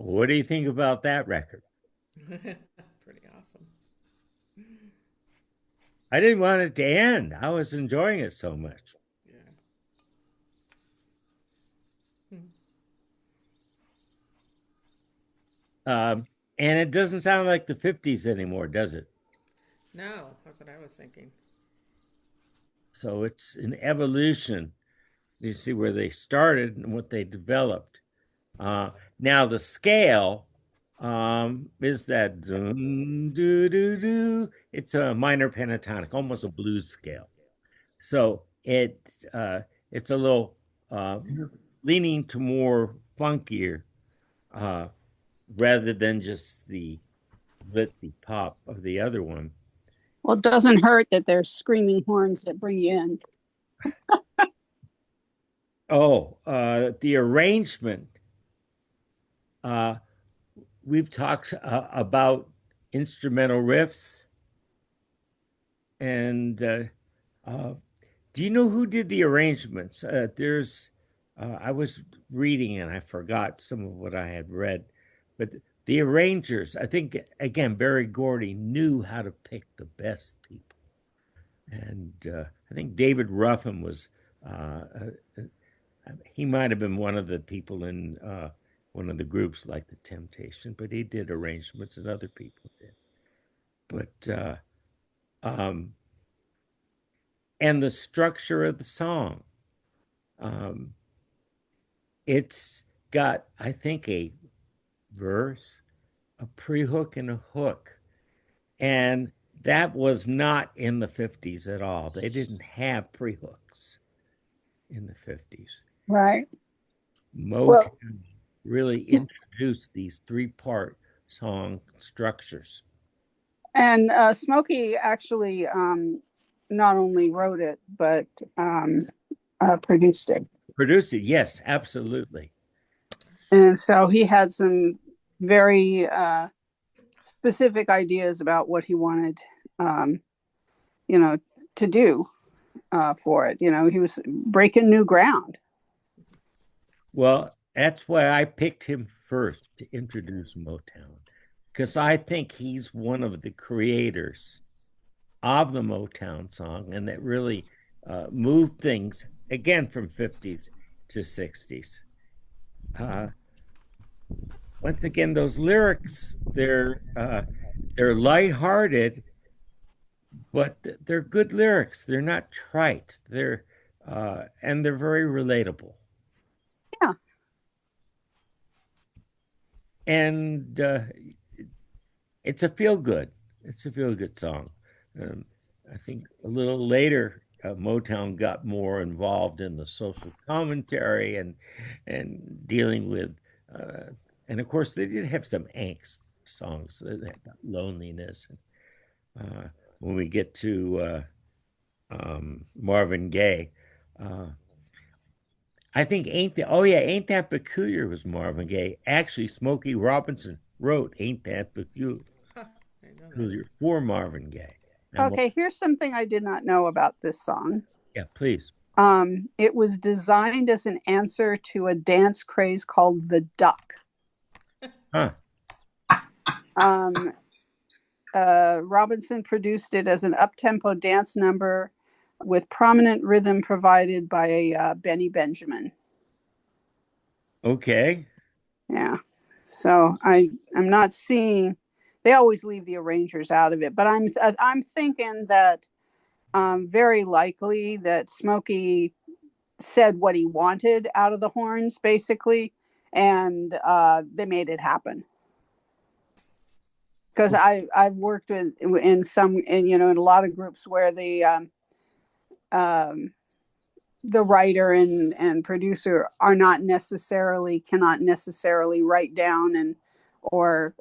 What do you think about that record? Pretty awesome. I didn't want it to end. I was enjoying it so much. Yeah. Hmm. Um, and it doesn't sound like the 50s anymore, does it? No, that's what I was thinking. So it's an evolution. You see where they started and what they developed. Now the scale is that dun, doo, doo, doo. It's a minor pentatonic, almost a blues scale. So it's a little uh, leaning to more funkier uh, rather than just the glitzy pop of the other one. Well, it doesn't hurt that there's screaming horns that bring you in. Oh, the arrangement. Uh, we've talked about instrumental riffs, and uh, do you know who did the arrangements? I was reading and I forgot some of what I had read, but the arrangers, I think, again, Barry Gordy knew how to pick the best people. And I think David Ruffin was, he might have been one of the people in one of the groups like The Temptation, but he did arrangements that other people did. But, um, and the structure of the song. Um, it's got, I think, a verse, a pre-hook, and a hook. And that was not in the 50s at all. They didn't have pre-hooks in the 50s. Right. Well, Motown really introduced these three-part song structures. and Smokey actually not only wrote it, but produced it. Produced it, yes, absolutely. And so he had some very specific ideas about what he wanted, um, to do for it. He was breaking new ground. Well, that's why I picked him first to introduce Motown, because I think he's one of the creators of the Motown song, and that really moved things again from 50s to 60s. Uh, Once again, those lyrics they're lighthearted, but they're good lyrics. They're not trite. And they're very relatable. Yeah. And it's a feel good. It's a feel good song. Um, I think a little later, Motown got more involved in the social commentary and dealing with, uh, and of course they did have some angst songs, loneliness. When we get to Marvin Gaye, uh, I think ain't that peculiar was Marvin Gaye. Actually, Smokey Robinson wrote "Ain't That Peculiar." Huh, I didn't know that. Peculiar for Marvin Gaye. And Okay, here's something I did not know about this song. yeah, please. It was designed as an answer to a dance craze called the duck. Huh. Um, Robinson produced it as an up-tempo dance number with prominent rhythm provided by Benny Benjamin. Okay. Yeah. So I'm not seeing. They always leave the arrangers out of it, but I'm thinking that very likely that Smokey said what he wanted out of the horns, basically, and they made it happen. Because I've worked in some in a lot of groups where um, the writer and producer cannot necessarily write down and or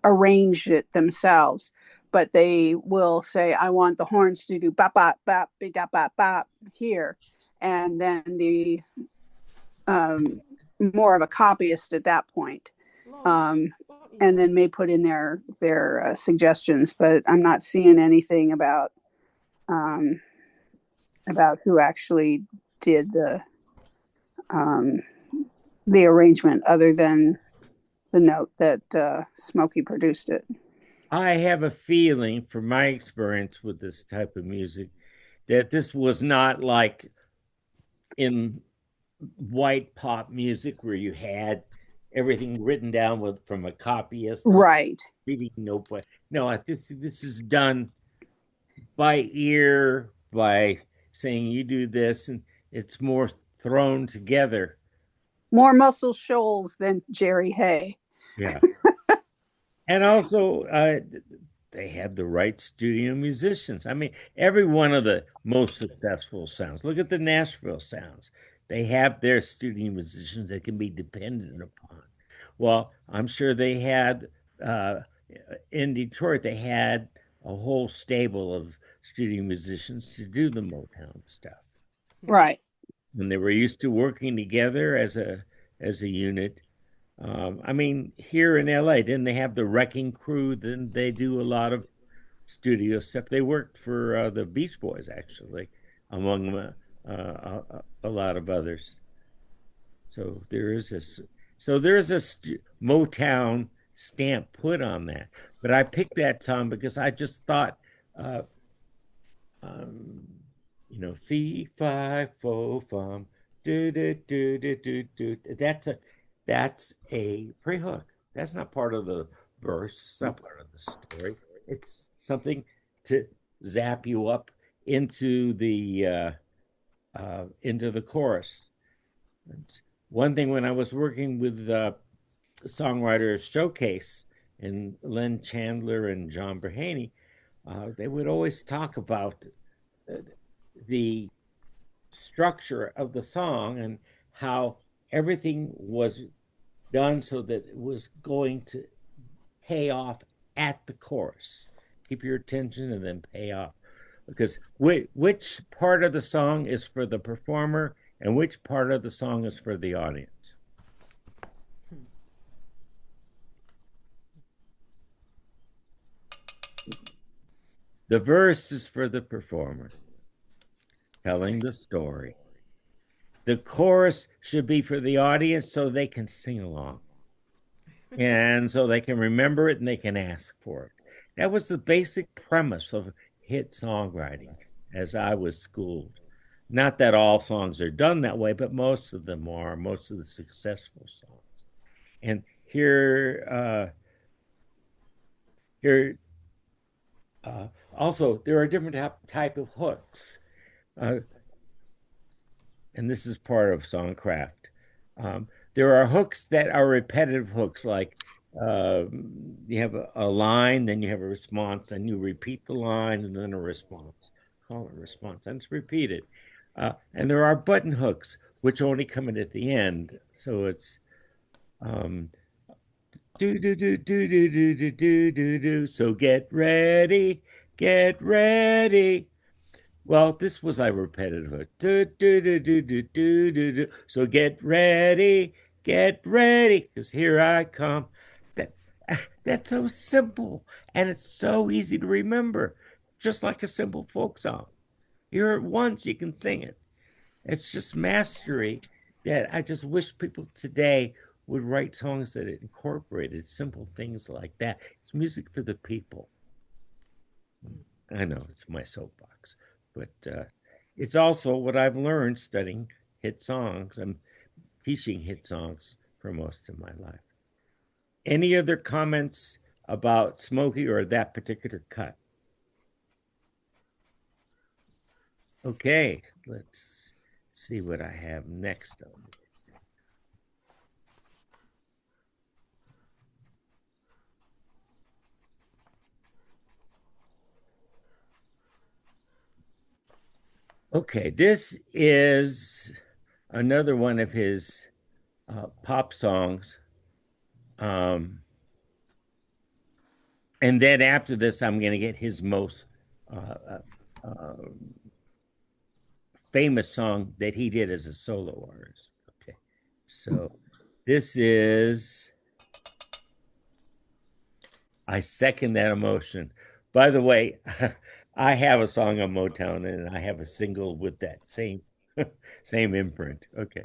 arrange it themselves, but they will say, I want the horns to do bop bop bop bop bop bop here, and then the more of a copyist at that point, um, and then may put in their suggestions, but I'm not seeing anything um, about who actually did um, the arrangement other than the note that Smokey produced it. I have a feeling from my experience with this type of music that this was not like in white pop music where you had everything written down with from a copyist Right. reading notebook. No, I think this is done by ear, by saying you do this, and it's more thrown together. More Muscle Shoals than Jerry Hay. Yeah. And also, they had the right studio musicians. I mean, every one of the most successful sounds. Look at the Nashville sounds. They have their studio musicians that can be dependent upon. Well, I'm sure they had uh, in Detroit. They had a whole stable of studio musicians to do the Motown stuff, Right. and they were used to working together as a unit. I mean, here in LA, didn't they have the Wrecking Crew? Then they do a lot of studio stuff. They worked for the Beach Boys, actually, among a lot of others. So there is this. So there's a Motown stamp put on that. But I picked that song because I just thought, uh, um, fee fi fo fum, do. That's a pre-hook. That's not part of the verse. It's not part of the story. It's something to zap you up into the chorus. It's one thing when I was working with Songwriters Showcase and Len Chandler and John Berhaney, they would always talk about uh, the structure of the song and how everything was done so that it was going to pay off at the chorus. Keep your attention and then pay off. Because which part of the song is for the performer and which part of the song is for the audience? The verse is for the performer, telling the story. The chorus should be for the audience so they can sing along and so they can remember it and they can ask for it. That was the basic premise of hit songwriting as I was schooled. Not that all songs are done that way, but most of them are, most of the successful songs. And here, also, there are different type of hooks. Uh, and this is part of songcraft. There are hooks that are repetitive hooks, like you have a line, then you have a response, and you repeat the line, and then a response. Call it a response, and it's repeated. And there are button hooks, which only come in at the end. So it's do do do do do do do do do do. So get ready, get ready. Well, this was a repetitive. Do, do, do, do, do, do, do, do. So get ready, because here I come. That that's so simple, and it's so easy to remember, just like a simple folk song. You hear it once, you can sing it. It's just mastery that I just wish people today would write songs that incorporated simple things like that. It's music for the people. I know it's my soapbox, but it's also what I've learned studying hit songs. I'm teaching hit songs for most of my life. Any other comments about Smokey or that particular cut? Okay, let's see what I have next on. Okay, this is another one of his pop songs. And then after this, I'm going to get his most famous song that he did as a solo artist. Okay, so this is I second that emotion. By the way, I have a song on Motown and I have a single with that same same imprint. Okay.